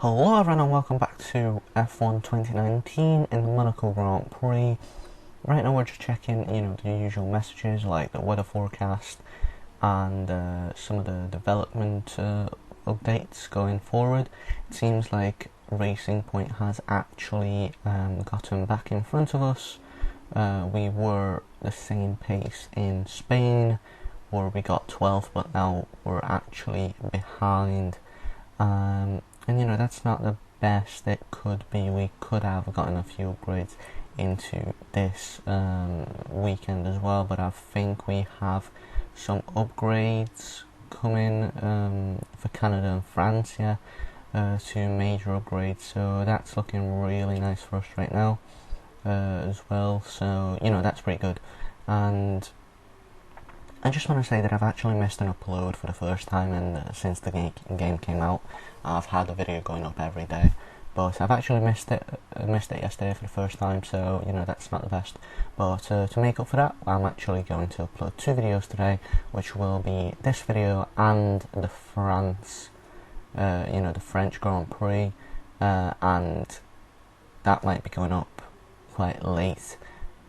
Hello everyone and welcome back to F1 2019 in the Monaco Grand Prix. Right now we're just checking, the usual messages like the weather forecast and some of the development updates going forward. It seems like Racing Point has actually gotten back in front of us. We were the same pace in Spain where we got 12th, but now we're actually behind. And that's not the best it could be. We could have gotten a few upgrades into this weekend as well, but I think we have some upgrades coming for Canada and France, two major upgrades, so that's looking really nice for us right now as well, so that's pretty good. And I just want to say that I've actually missed an upload for the first time since the game came out. I've had a video going up every day, but I've actually missed it yesterday for the first time, so that's not the best. But to make up for that, I'm actually going to upload two videos today, which will be this video and the the French Grand Prix, and that might be going up quite late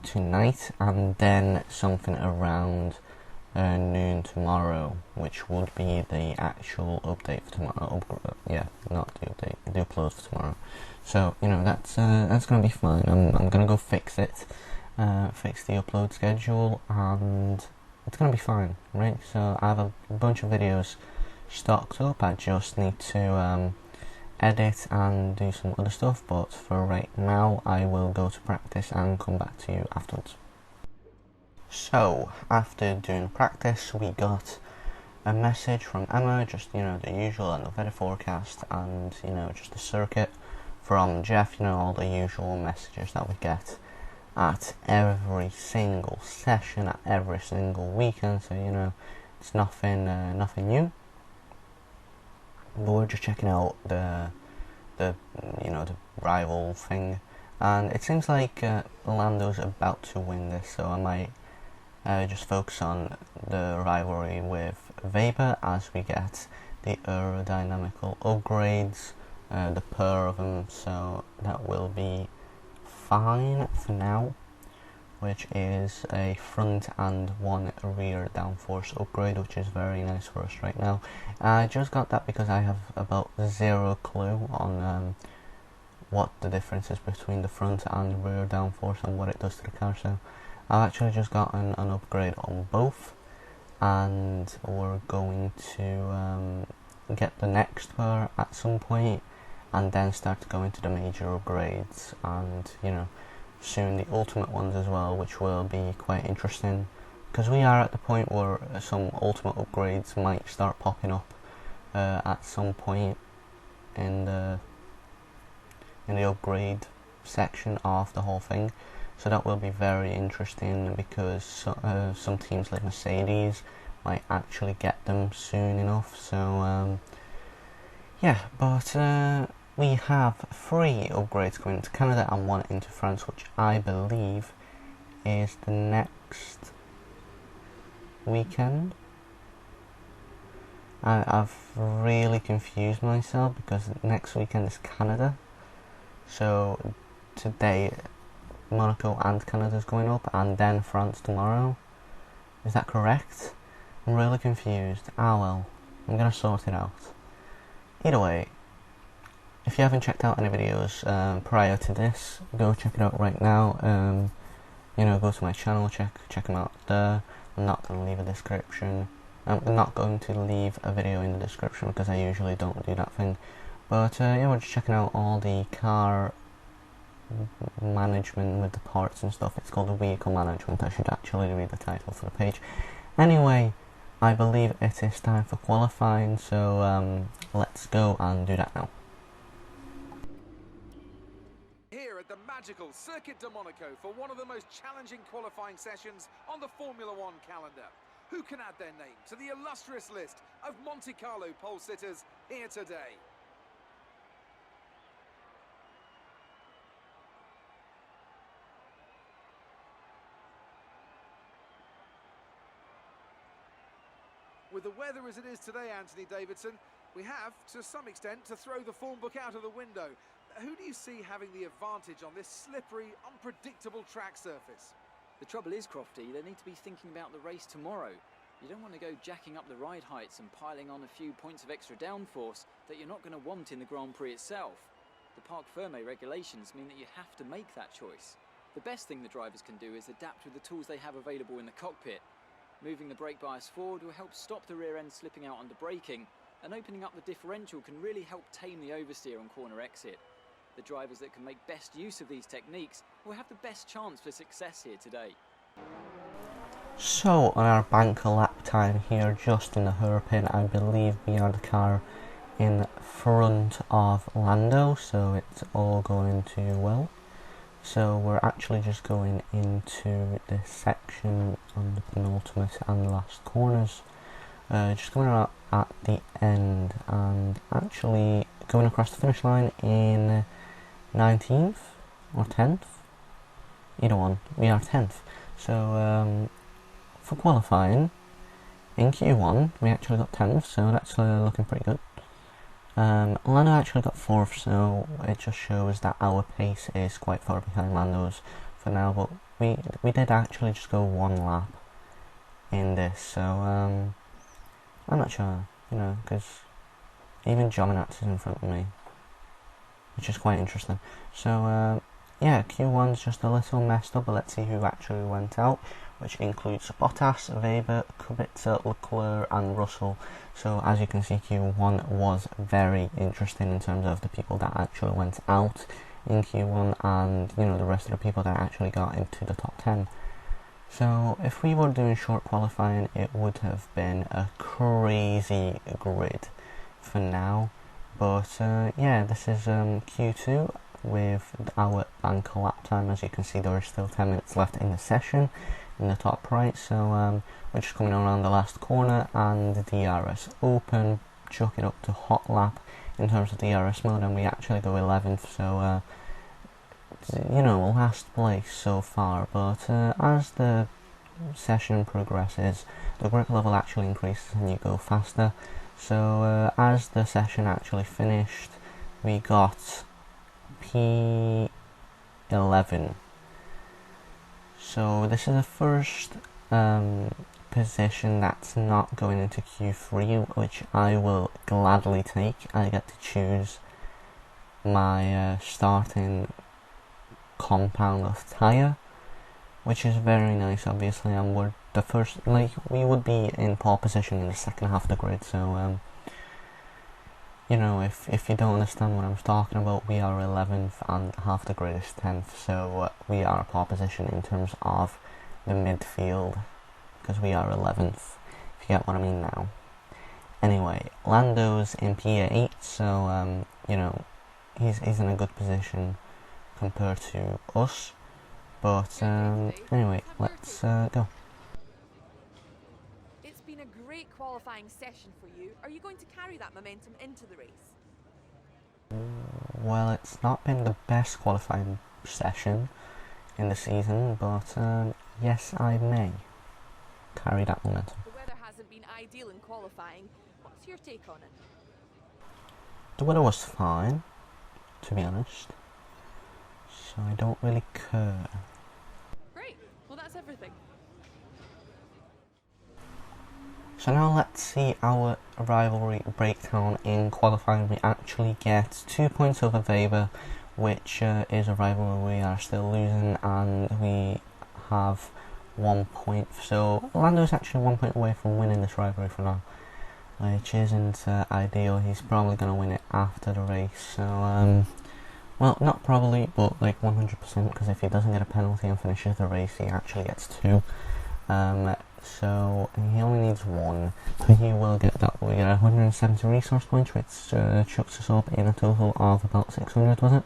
tonight, and then something around noon tomorrow, which would be the actual update for tomorrow. Not the update, the upload for tomorrow. So that's gonna be fine. I'm gonna go fix it, fix the upload schedule, and it's gonna be fine, right? So I have a bunch of videos stocked up. I just need to edit and do some other stuff. But for right now, I will go to practice and come back to you afterwards. So, after doing practice, we got a message from Emma, just, the usual and the weather forecast, and, just the circuit from Jeff, all the usual messages that we get at every single session, at every single weekend, so, it's nothing new. But we're just checking out the rival thing, and it seems like Lando's about to win this, so I might just focus on the rivalry with Weber as we get the aerodynamical upgrades, the pair of them, so that will be fine for now, which is a front and one rear downforce upgrade, which is very nice for us right now. I just got that because I have about zero clue on what the difference is between the front and rear downforce and what it does to the car, so I've actually just gotten an upgrade on both, and we're going to get the next pair at some point, and then start to go into the major upgrades, and soon the ultimate ones as well, which will be quite interesting, because we are at the point where some ultimate upgrades might start popping up at some point in the upgrade section of the whole thing. So that will be very interesting, because some teams like Mercedes might actually get them soon enough. So but we have 3 upgrades going into Canada and 1 into France, which I believe is the next weekend. I've really confused myself because next weekend is Canada. So today Monaco and Canada's going up, and then France tomorrow. Is that correct? I'm really confused. Well, I'm gonna sort it out. Either way, if you haven't checked out any videos prior to this, go check it out right now. Go to my channel, check them out there. I'm not going to leave a description. I'm not going to leave a video in the description because I usually don't do that thing. But we're just checking out all the car management with the parts and stuff. It's called the vehicle management. I should actually read the title for the page. Anyway, I believe it is time for qualifying, so let's go and do that now. Here at the magical Circuit de Monaco for one of the most challenging qualifying sessions on the Formula One calendar. Who can add their name to the illustrious list of Monte Carlo pole sitters here today? With the weather as it is today, Anthony Davidson, We have, to some extent, to throw the form book out of the window. Who do you see having the advantage on this slippery, unpredictable track surface? The trouble is, Crofty, they need to be thinking about the race tomorrow. You don't want to go jacking up the ride heights and piling on a few points of extra downforce that you're not going to want in the Grand Prix itself. The Parc Fermé regulations mean that you have to make that choice. The best thing the drivers can do is adapt with the tools they have available in the cockpit. Moving the brake bias forward will help stop the rear end slipping out under braking, and opening up the differential can really help tame the oversteer on corner exit. The drivers that can make best use of these techniques will have the best chance for success here today. So, on our banker lap time here, just in the hairpin, I believe we are the car in front of Lando, so it's all going too well. So we're actually just going into this section on the penultimate and last corners, just coming out at the end and actually going across the finish line in 19th or 10th, either one. We are 10th. So for qualifying in Q1 we actually got 10th, so that's looking pretty good. Lando actually got 4th, so it just shows that our pace is quite far behind Lando's for now, but we did actually just go one lap in this, so I'm not sure, you know, because even Giovinazzi is in front of me, which is quite interesting. So yeah, Q1's just a little messed up, but let's see who actually went out, which includes Bottas, Weber, Kubica, Leclerc and Russell. So as you can see, Q1 was very interesting in terms of the people that actually went out in Q1 and, you know, the rest of the people that actually got into the top 10. So if we were doing short qualifying, it would have been a crazy grid for now. But yeah, this is Q2 with our banker lap time. As you can see, there is still 10 minutes left in the session in the top right, so we're just coming around the last corner and the DRS open, chuck it up to hot lap in terms of DRS mode, and we actually go 11th, so you know, last place so far. But as the session progresses, the grip level actually increases and you go faster. So as the session actually finished, we got P11. So this is the first position that's not going into Q3, which I will gladly take. I get to choose my starting compound of tyre, which is very nice, obviously, and we're the first, like, we would be in pole position in the second half of the grid, so you know, if you don't understand what I'm talking about, we are 11th and half the grid is 10th, so we are pole position in terms of the midfield, because we are 11th, if you get what I mean now. Anyway, Lando's in P8, so you know, he's in a good position compared to us, but anyway, let's go. It's been a great qualifying session for you. Are you going to carry that momentum into the race? Well, it's not been the best qualifying session in the season, but yes, I may carry that momentum. The weather hasn't been ideal in qualifying. What's your take on it? The weather was fine, to be honest, so I don't really care. Great. Well, that's everything. So now let's see our rivalry breakdown in qualifying. We actually get 2 points over Weber, which is a rivalry we are still losing, and we have 1 point. So Lando's actually 1 point away from winning this rivalry for now, which isn't ideal. He's probably going to win it after the race. So well, not probably, but like 100%, because if he doesn't get a penalty and finishes the race, he actually gets 2. So he only needs 1, so he will get that. We get 170 resource points, which chucks us up in a total of about 600, was it?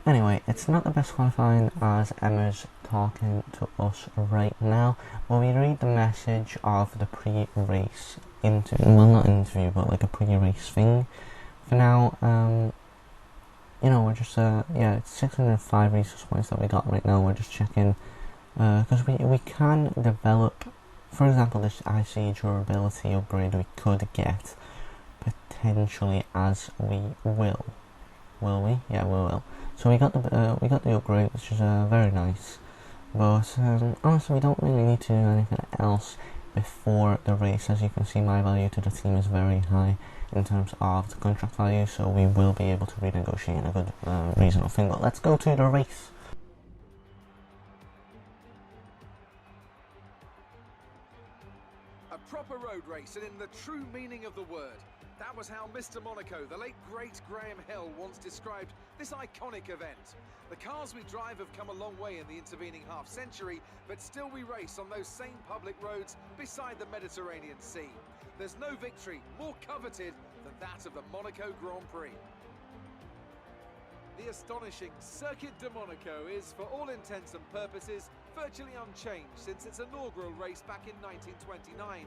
Anyway, it's not the best qualifying, as Emma's talking to us right now. Well, we read the message of the pre-race well, not interview, but like a pre-race thing. For now, you know, we're just yeah, it's 605 resource points that we got right now. We're just checking. Because we can develop, for example, this IC durability upgrade we could get, potentially, as we will. Will we? Yeah, we will. So we got the upgrade, which is very nice. But honestly, we don't really need to do anything else before the race. As you can see, my value to the team is very high in terms of the contract value, so we will be able to renegotiate a good, reasonable thing. But let's go to the race. A proper road race, and in the true meaning of the word. That was how Mr. Monaco, the late great Graham Hill, once described this iconic event. The cars we drive have come a long way in the intervening half-century, but still we race on those same public roads beside the Mediterranean Sea. There's no victory more coveted than that of the Monaco Grand Prix. The astonishing Circuit de Monaco is, for all intents and purposes, virtually unchanged since its inaugural race back in 1929.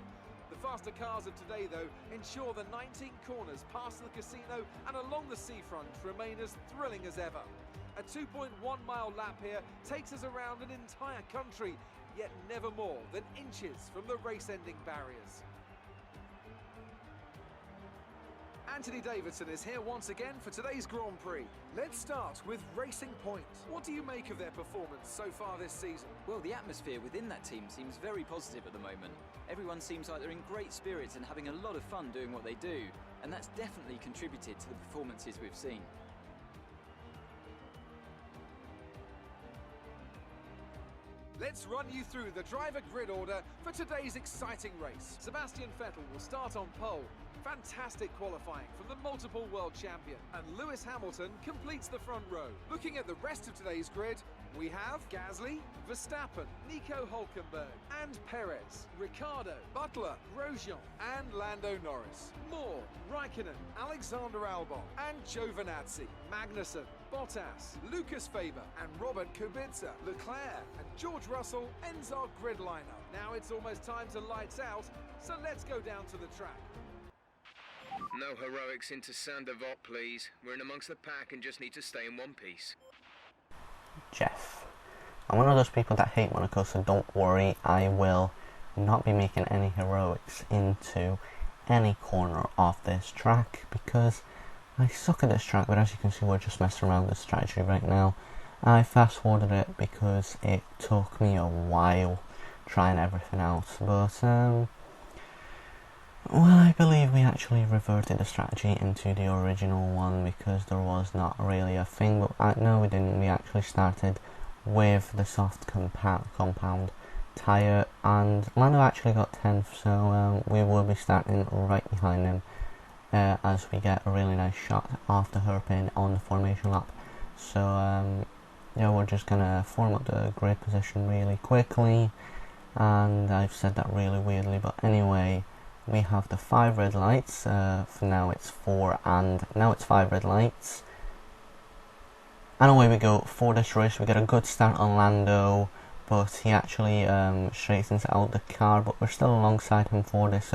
The faster cars of today, though, ensure the 19 corners past the casino and along the seafront remain as thrilling as ever. A 2.1-mile lap here takes us around an entire country, yet never more than inches from the race-ending barriers. Anthony Davidson is here once again for today's Grand Prix. Let's start with Racing Point. What do you make of their performance so far this season? Well, the atmosphere within that team seems very positive at the moment. Everyone seems like they're in great spirits and having a lot of fun doing what they do, and that's definitely contributed to the performances we've seen. Let's run you through the driver grid order for today's exciting race. Sebastian Vettel will start on pole. Fantastic qualifying from the multiple world champion. And Lewis Hamilton completes the front row. Looking at the rest of today's grid, we have Gasly, Verstappen, Nico Hülkenberg, and Perez, Ricciardo, Butler, Grosjean, and Lando Norris. Moore, Raikkonen, Alexander Albon, and Giovinazzi, Magnussen, Bottas, Lucas Faber, and Robert Kubica. Leclerc and George Russell ends our grid lineup. Now it's almost time to lights out, so let's go down to the track. No heroics into Saint-Devote, please. We're in amongst the pack and just need to stay in one piece. Jeff. I'm one of those people that hate Monaco, so don't worry, I will not be making any heroics into any corner of this track because I suck at this track, but as you can see we're just messing around with the strategy right now. I fast forwarded it because it took me a while trying everything out, but well, I believe we actually reverted the strategy into the original one because there was not really a thing, but no we didn't. We actually started with the soft compound tyre, and Lando actually got 10th, so we will be starting right behind him as we get a really nice shot of the hairpin on the formation lap. So yeah, we're just gonna form up the grid position really quickly, and I've said that really weirdly, but anyway, we have the 5 red lights. For now it's 4, and now it's 5 red lights. And away we go for this race. We get a good start on Lando, but he actually straightens out the car, but we're still alongside him for this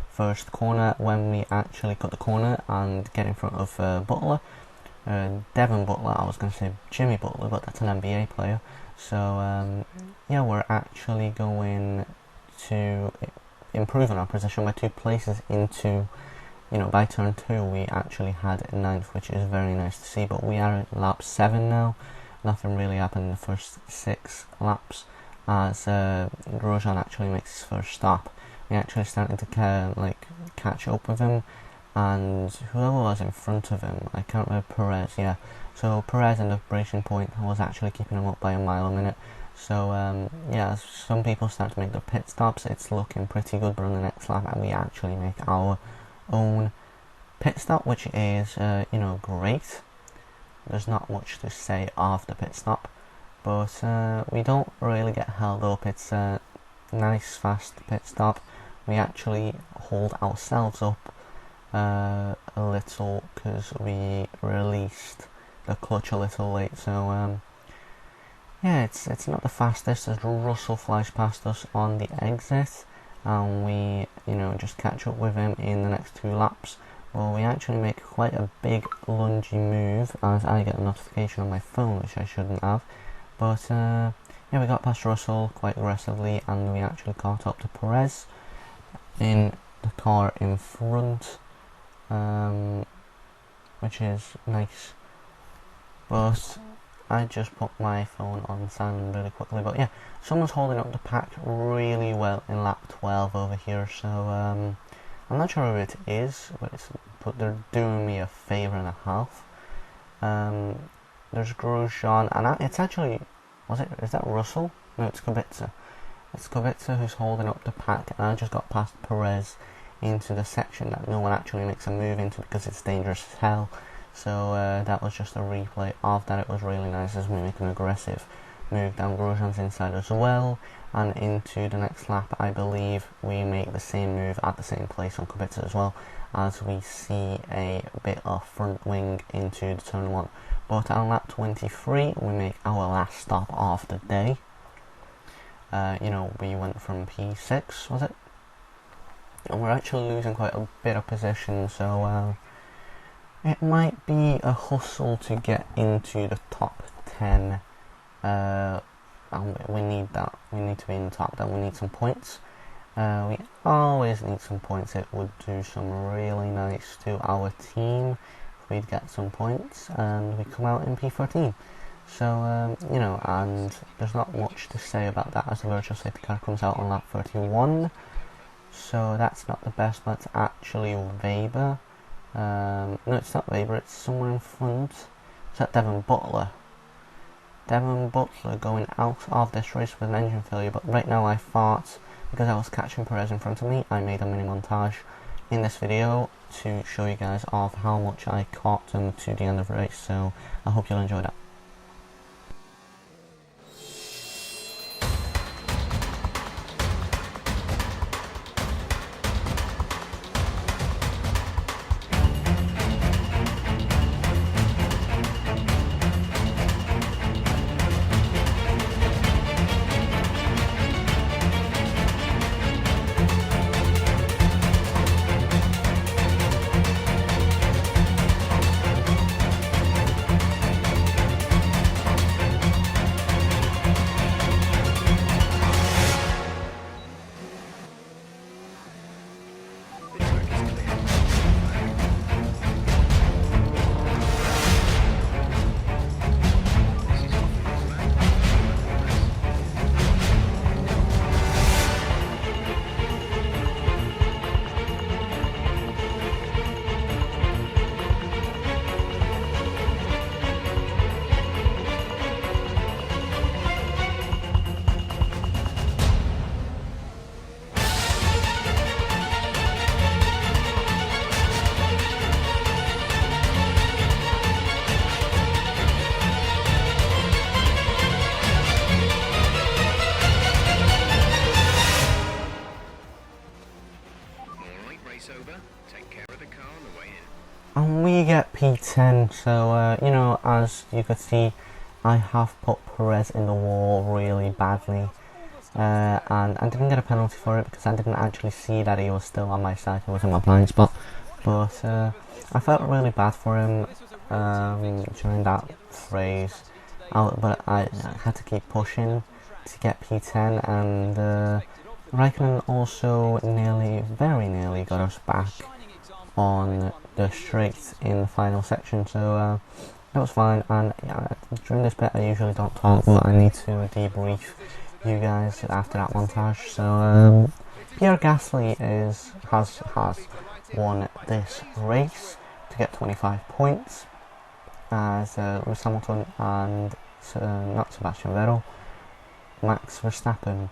first corner when we actually cut the corner and get in front of Butler. Devin Butler, I was going to say Jimmy Butler, but that's an NBA player. So yeah, we're actually going to improve on our position by 2 places into, you know, by turn 2 we actually had 9th, which is very nice to see, but we are at lap 7 now. Nothing really happened in the first 6 laps as Grosjean actually makes his first stop. We actually started to catch up with him, and whoever was in front of him, I can't remember, Perez, yeah. So Perez in the braking point was actually keeping him up by a mile a minute. So yeah, as some people start to make their pit stops, it's looking pretty good, but on the next lap we actually make our own pit stop, which is you know, great. There's not much to say of the pit stop, but we don't really get held up. It's a nice fast pit stop. We actually hold ourselves up a little because we released the clutch a little late, so yeah, it's not the fastest as Russell flies past us on the exit, and we, you know, just catch up with him in the next 2 laps. Well, we actually make quite a big lungy move as I get a notification on my phone, which I shouldn't have. But yeah, we got past Russell quite aggressively, and we actually caught up to Perez in the car in front. which is nice. But I just put my phone on silent really quickly. But yeah, someone's holding up the pack really well in lap 12 over here. So I'm not sure who it is, but they're doing me a favour and a half. There's Grosjean, and it's actually, is that Russell? No, it's Kubica. It's Kubica who's holding up the pack, and I just got past Perez into the section that no one actually makes a move into because it's dangerous as hell. So that was just a replay of that. It was really nice as we make an aggressive move down Grosjean's inside as well, and into the next lap I believe we make the same move at the same place on Kubica as well, as we see a bit of front wing into the turn 1. But on lap 23 we make our last stop of the day. We went from P6, was it? And we're actually losing quite a bit of position, so it might be a hustle to get into the top 10. And we need that. We need to be in the top 10. We need some points. We always need some points. It would do some really nice to our team if we'd get some points and we come out in P13. So, and there's not much to say about that as the virtual safety car comes out on lap 31. So that's not the best, but it's actually Weber. No, it's not Weber, it's someone in front. Is that Devon Butler? Devon Butler going out of this race with an engine failure, but right now I thought, because I was catching Perez in front of me, I made a mini montage in this video to show you guys of how much I caught them to the end of the race, so I hope you'll enjoy that. And we get P10, so, as you could see, I have put Perez in the wall really badly, and I didn't get a penalty for it because I didn't actually see that he was still on my side. He was in my blind spot, but I felt really bad for him during that phase, but I had to keep pushing to get P10, and Raikkonen also very nearly got us back on the straight in the final section, so that was fine. And during this bit I usually don't talk, but I need to debrief you guys after that montage. So Pierre Gasly has won this race to get 25 points, as Lewis Hamilton and not Sebastian Vettel, Max Verstappen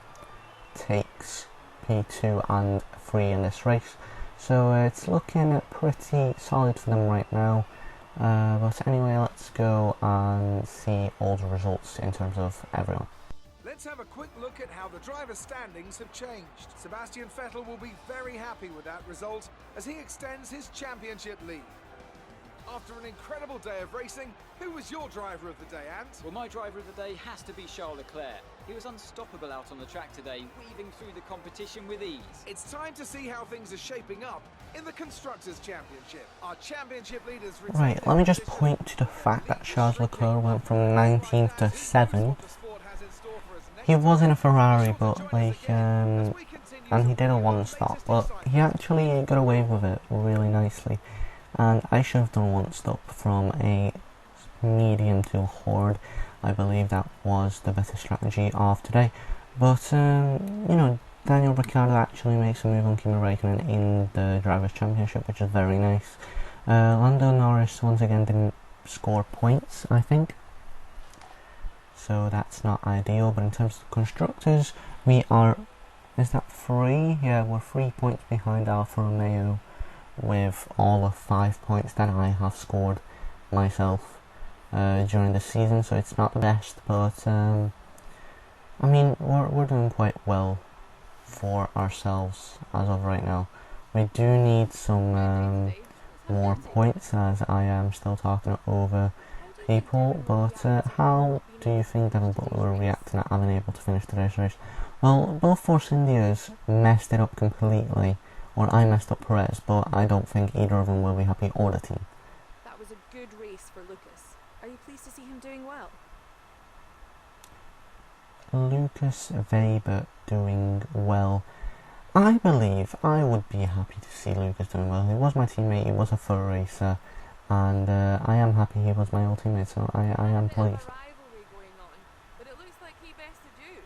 takes P2 and 3 in this race. So it's looking pretty solid for them right now. But anyway, let's go and see all the results in terms of everyone. Let's have a quick look at how the drivers' standings have changed. Sebastian Vettel will be very happy with that result as he extends his championship lead. After an incredible day of racing, who was your driver of the day, Ant? Well, my driver of the day has to be Charles Leclerc. He was unstoppable out on the track today, weaving through the competition with ease. It's time to see how things are shaping up in the Constructors' Championship. Our championship leaders... Right, let me just point to the fact that Charles Leclerc went from 19th to 7th. He was in a Ferrari, but and he did a one stop, but he actually got away with it really nicely. and I should have done one stop from a medium to a hard. I believe that was the better strategy of today, but you know, Daniel Ricciardo actually makes a move on Kimi Räikkönen in the Drivers' Championship, which is very nice. Lando Norris once again didn't score points, I think, so that's not ideal. But in terms of constructors, we are, is that 3? Yeah, we're 3 points behind Alfa Romeo with all of 5 points that I have scored myself during the season, so it's not the best, but I mean, we're doing quite well for ourselves as of right now. We do need some more points, as I am still talking over people, but how do you think that will react to not having able to finish today's race? Well, both Force Indias messed it up completely, or I messed up Perez, but I don't think either of them will be happy, or the team. That was a good race for Lucas. Are you pleased to see him doing well? Lucas Weber doing well. I believe I would be happy to see Lucas doing well. He was my teammate, he was a full racer, and I am happy he was my old teammate, so I am pleased. Rivalry going on, but it looks like he bested you.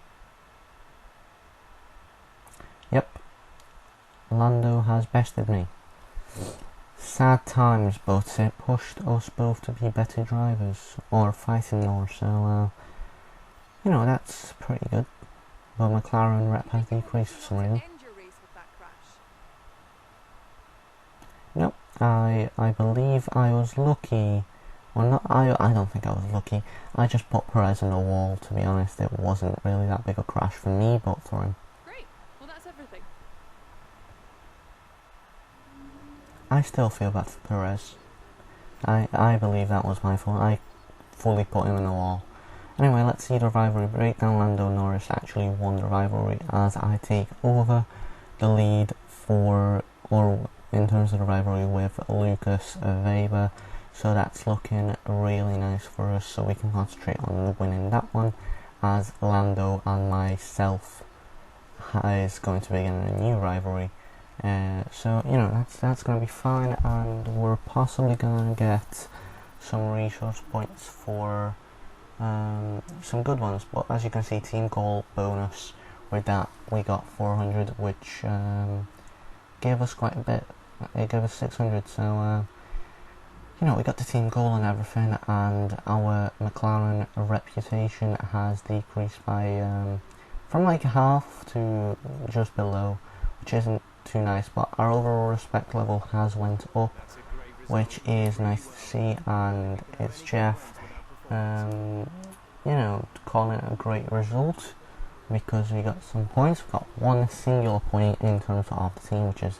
Yep, Lando has bested me. Sad times, but it pushed us both to be better drivers, or fighting more, so you know, that's pretty good. But McLaren rep has decreased for some reason. End your race with that crash. Nope, I believe I was lucky. Well, not I don't think I was lucky. I just put Perez in the wall, to be honest. It wasn't really that big a crash for me, but for him. Great. Well, that's everything. I still feel bad for Perez. I believe that was my fault. I fully put him in the wall. Anyway, let's see the rivalry breakdown. Lando Norris actually won the rivalry as I take over the lead in terms of the rivalry with Lucas Weber. So that's looking really nice for us, so we can concentrate on winning that one, as Lando and myself is going to begin a new rivalry. So, you know, that's going to be fine, and we're possibly going to get some resource points for some good ones. But as you can see, team goal bonus, with that we got 400, which gave us quite a bit. It gave us 600, so you know, we got the team goal and everything, and our McLaren reputation has decreased by from like half to just below, which isn't too nice, but our overall respect level has went up, which is nice to see. And it's Jeff you know, calling it a great result, because we got some points. We got one single point in terms of the team, which is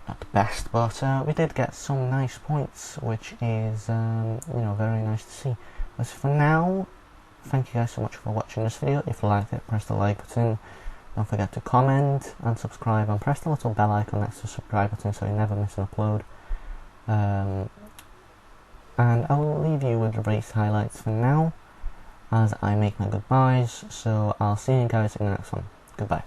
not the best, but we did get some nice points, which is you know, very nice to see. But for now, thank you guys so much for watching this video. If you liked it, press the like button. Don't forget to comment and subscribe, and press the little bell icon next to the subscribe button so you never miss an upload. And I will leave you with the race highlights for now, as I make my goodbyes, so I'll see you guys in the next one. Goodbye.